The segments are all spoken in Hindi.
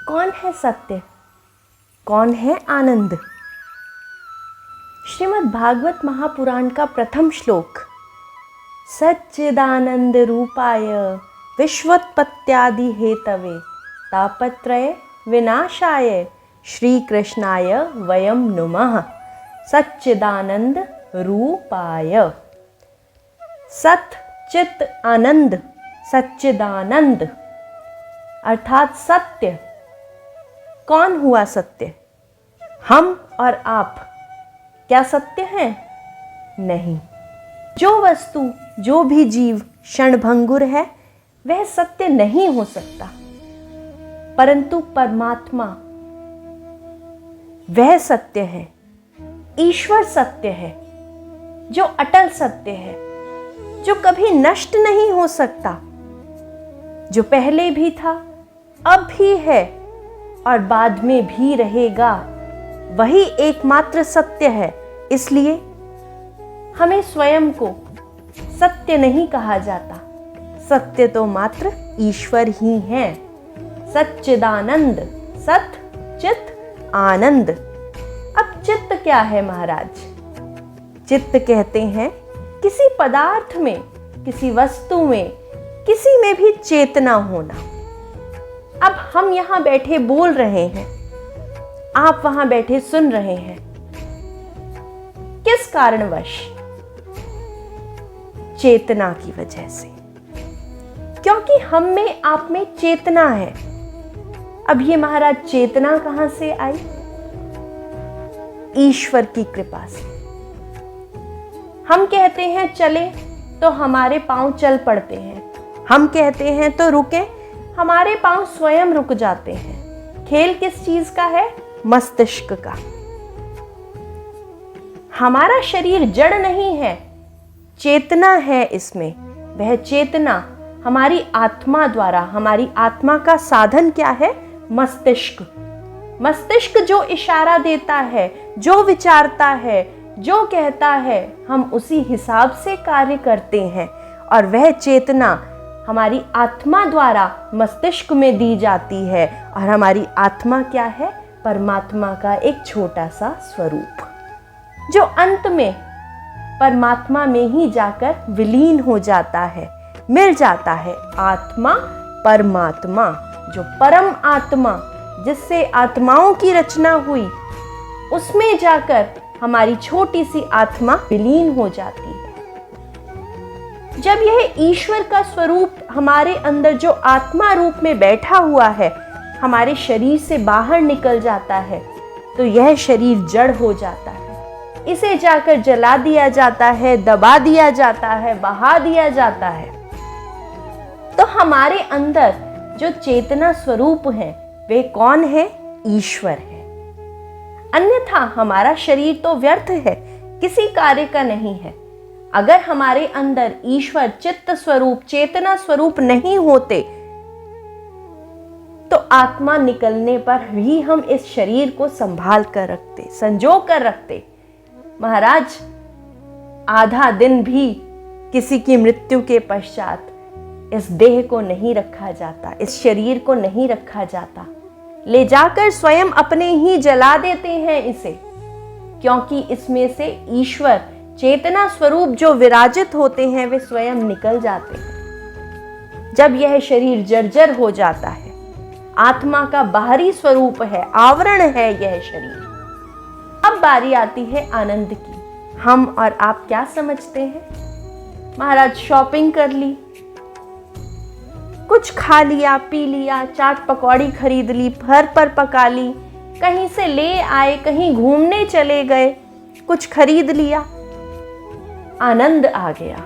कौन है सत्य? कौन है आनंद? श्रीमद् भागवत महापुराण का प्रथम श्लोक, सच्चिदानंद रूपाय विश्वोत्पत्त्यादि हेतवे तापत्रय विनाशाय श्री कृष्णाय वयम नुमः। सच्चिदानंद रूपाय, सत चित आनंद, सच्चिदानंद अर्थात सत्य। कौन हुआ सत्य? हम और आप। क्या सत्य हैं? नहीं। जो वस्तु, जो भी जीव क्षणभंगुर है वह सत्य नहीं हो सकता, परंतु परमात्मा वह सत्य है। ईश्वर सत्य है, जो अटल सत्य है, जो कभी नष्ट नहीं हो सकता, जो पहले भी था, अब भी है और बाद में भी रहेगा। वही एकमात्र सत्य है। इसलिए हमें स्वयं को सत्य नहीं कहा जाता। सत्य तो मात्र ईश्वर ही है। सच्चिदानंद, सत चित आनंद। अब चित्त क्या है महाराज? चित्त कहते हैं किसी पदार्थ में, किसी वस्तु में, किसी में भी चेतना होना। अब हम यहाँ बैठे बोल रहे हैं, आप वहां बैठे सुन रहे हैं। किस कारणवश? चेतना की वजह से, क्योंकि हम में, आप में चेतना है। अब ये महाराज चेतना कहां से आई? ईश्वर की कृपा से। हम कहते हैं चले तो हमारे पांव चल पड़ते हैं, हम कहते हैं तो रुके, हमारे पांव स्वयं रुक जाते हैं। खेल किस चीज का है? मस्तिष्क का। हमारा शरीर जड़ नहीं है, चेतना है इसमें। वह चेतना हमारी आत्मा द्वारा, हमारी आत्मा का साधन क्या है? मस्तिष्क। मस्तिष्क जो इशारा देता है, जो विचारता है, जो कहता है, हम उसी हिसाब से कार्य करते हैं। और वह चेतना हमारी आत्मा द्वारा मस्तिष्क में दी जाती है। और हमारी आत्मा क्या है? परमात्मा का एक छोटा सा स्वरूप, जो अंत में परमात्मा में ही जाकर विलीन हो जाता है, मिल जाता है। आत्मा परमात्मा, जो परम आत्मा, जिससे आत्माओं की रचना हुई, उसमें जाकर हमारी छोटी सी आत्मा विलीन हो जाती है। जब यह ईश्वर का स्वरूप हमारे अंदर जो आत्मा रूप में बैठा हुआ है हमारे शरीर से बाहर निकल जाता है, तो यह शरीर जड़ हो जाता है। इसे जाकर जला दिया जाता है, दबा दिया जाता है, बहा दिया जाता है। तो हमारे अंदर जो चेतना स्वरूप है वे कौन है? ईश्वर है। अन्यथा हमारा शरीर तो व्यर्थ है, किसी कार्य का नहीं है। अगर हमारे अंदर ईश्वर चित्त स्वरूप, चेतना स्वरूप नहीं होते तो आत्मा निकलने पर भी हम इस शरीर को संभाल कर रखते, संजो कर रखते। महाराज, आधा दिन भी किसी की मृत्यु के पश्चात इस देह को नहीं रखा जाता, इस शरीर को नहीं रखा जाता। ले जाकर स्वयं अपने ही जला देते हैं इसे, क्योंकि इसमें से ईश्वर चेतना स्वरूप जो विराजित होते हैं वे स्वयं निकल जाते हैं। जब यह शरीर जर्जर हो जाता है, आत्मा का बाहरी स्वरूप है, आवरण है यह शरीर। अब बारी आती है आनंद की। हम और आप क्या समझते हैं? महाराज, शॉपिंग कर ली, कुछ खा लिया, पी लिया, चाट पकौड़ी खरीद ली, घर पर पका ली, कहीं से ले आए, कहीं घूमने चले गए, कुछ खरीद लिया, आनंद आ गया।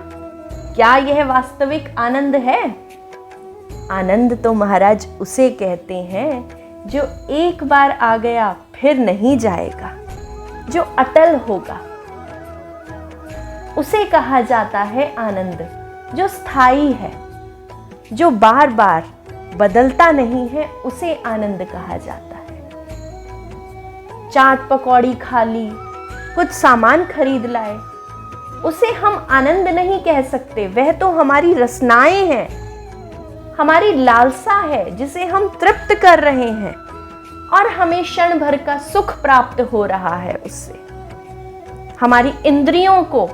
क्या यह वास्तविक आनंद है? आनंद तो महाराज उसे कहते हैं जो एक बार आ गया फिर नहीं जाएगा, जो अटल होगा, उसे कहा जाता है आनंद। जो स्थायी है, जो बार बार बदलता नहीं है, उसे आनंद कहा जाता है। चाट पकौड़ी खा ली, कुछ सामान खरीद लाए, उसे हम आनंद नहीं कह सकते। वह तो हमारी रसनाएं हैं, हमारी लालसा है, जिसे हम तृप्त कर रहे हैं। और हमें क्षण भर का सुख प्राप्त हो रहा है उससे। हमारी इंद्रियों को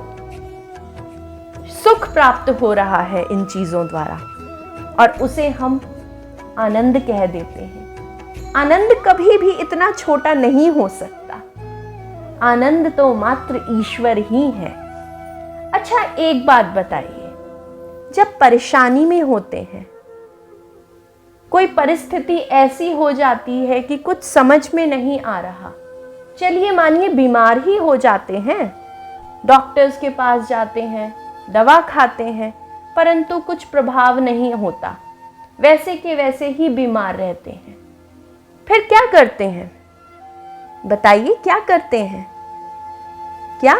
सुख प्राप्त हो रहा है इन चीजों द्वारा, और उसे हम आनंद कह देते हैं। आनंद कभी भी इतना छोटा नहीं हो सकता। आनंद तो मात्र ईश्वर ही है। अच्छा, एक बात बताइए, जब परेशानी में होते हैं, कोई परिस्थिति ऐसी हो जाती है कि कुछ समझ में नहीं आ रहा, चलिए मानिए बीमार ही हो जाते हैं, डॉक्टर्स के पास जाते हैं, दवा खाते हैं, परंतु कुछ प्रभाव नहीं होता, वैसे के वैसे ही बीमार रहते हैं, फिर क्या करते हैं? बताइए, क्या करते हैं? क्या?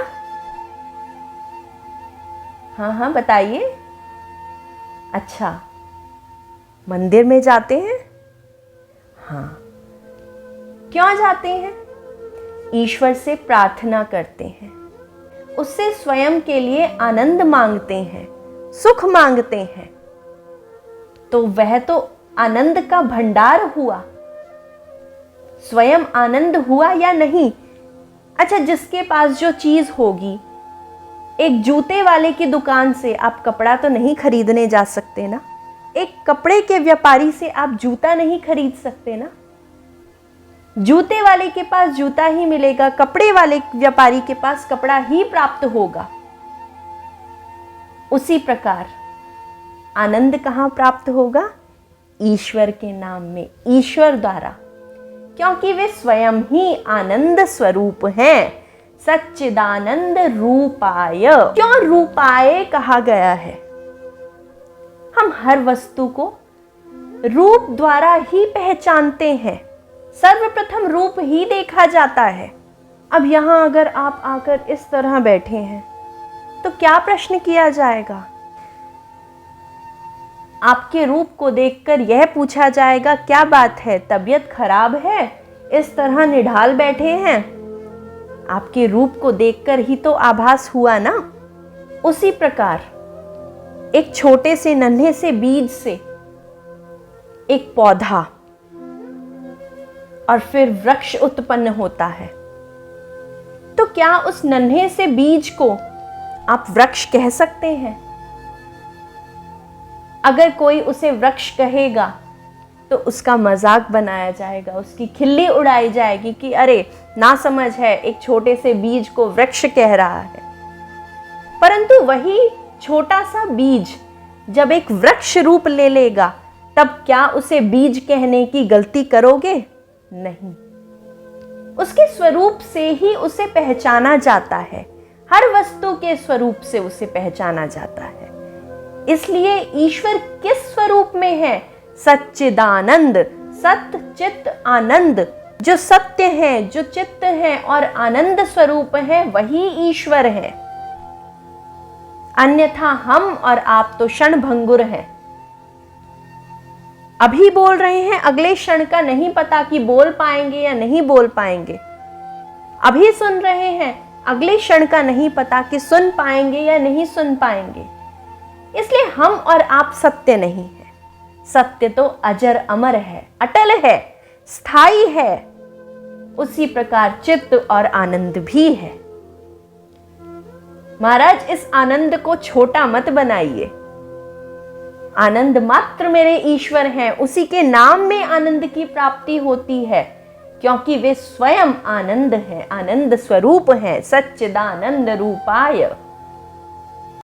हाँ बताइए। अच्छा, मंदिर में जाते हैं? हाँ। क्यों जाते हैं? ईश्वर से प्रार्थना करते हैं, उससे स्वयं के लिए आनंद मांगते हैं, सुख मांगते हैं। तो वह तो आनंद का भंडार हुआ। स्वयं आनंद हुआ या नहीं? अच्छा, जिसके पास जो चीज होगी, एक जूते वाले की दुकान से आप कपड़ा तो नहीं खरीदने जा सकते ना, एक कपड़े के व्यापारी से आप जूता नहीं खरीद सकते ना। जूते वाले के पास जूता ही मिलेगा, कपड़े वाले व्यापारी के पास कपड़ा ही प्राप्त होगा। उसी प्रकार आनंद कहाँ प्राप्त होगा? ईश्वर के नाम में, ईश्वर द्वारा, क्योंकि वे स्वयं ही आनंद स्वरूप हैं। सच्चिदानंद रूपाय। क्यों रूपाय कहा गया है? हम हर वस्तु को रूप द्वारा ही पहचानते हैं। सर्वप्रथम रूप ही देखा जाता है। अब यहां अगर आप आकर इस तरह बैठे हैं तो क्या प्रश्न किया जाएगा? आपके रूप को देखकर यह पूछा जाएगा, क्या बात है, तबीयत खराब है, इस तरह निढाल बैठे हैं? आपके रूप को देखकर ही तो आभास हुआ ना। उसी प्रकार एक छोटे से नन्हे से बीज से एक पौधा और फिर वृक्ष उत्पन्न होता है, तो क्या उस नन्हे से बीज को आप वृक्ष कह सकते हैं? अगर कोई उसे वृक्ष कहेगा तो उसका मजाक बनाया जाएगा, उसकी खिल्ली उड़ाई जाएगी कि अरे ना समझ है, एक छोटे से बीज को वृक्ष कह रहा है। परंतु वही छोटा सा बीज जब एक वृक्ष रूप ले लेगा, तब क्या उसे बीज कहने की गलती करोगे? नहीं। उसके स्वरूप से ही उसे पहचाना जाता है, हर वस्तु के स्वरूप से उसे पहचाना जाता है। इसलिए ईश्वर किस स्वरूप में है? सच्चिदानंद, सत्य चित्त आनंद। जो सत्य है, जो चित्त है और आनंद स्वरूप है, वही ईश्वर है। अन्यथा हम और आप तो क्षण भंगुर हैं। अभी बोल रहे हैं, अगले क्षण का नहीं पता कि बोल पाएंगे या नहीं बोल पाएंगे। अभी सुन रहे हैं, अगले क्षण का नहीं पता कि सुन पाएंगे या नहीं सुन पाएंगे। इसलिए हम और आप सत्य नहीं है। सत्य तो अजर अमर है, अटल है, स्थायी है। उसी प्रकार चित्त और आनंद भी है। महाराज, इस आनंद को छोटा मत बनाइए। आनंद मात्र मेरे ईश्वर हैं, उसी के नाम में आनंद की प्राप्ति होती है, क्योंकि वे स्वयं आनंद हैं, आनंद स्वरूप हैं। सच्चिदानंद रूपाय।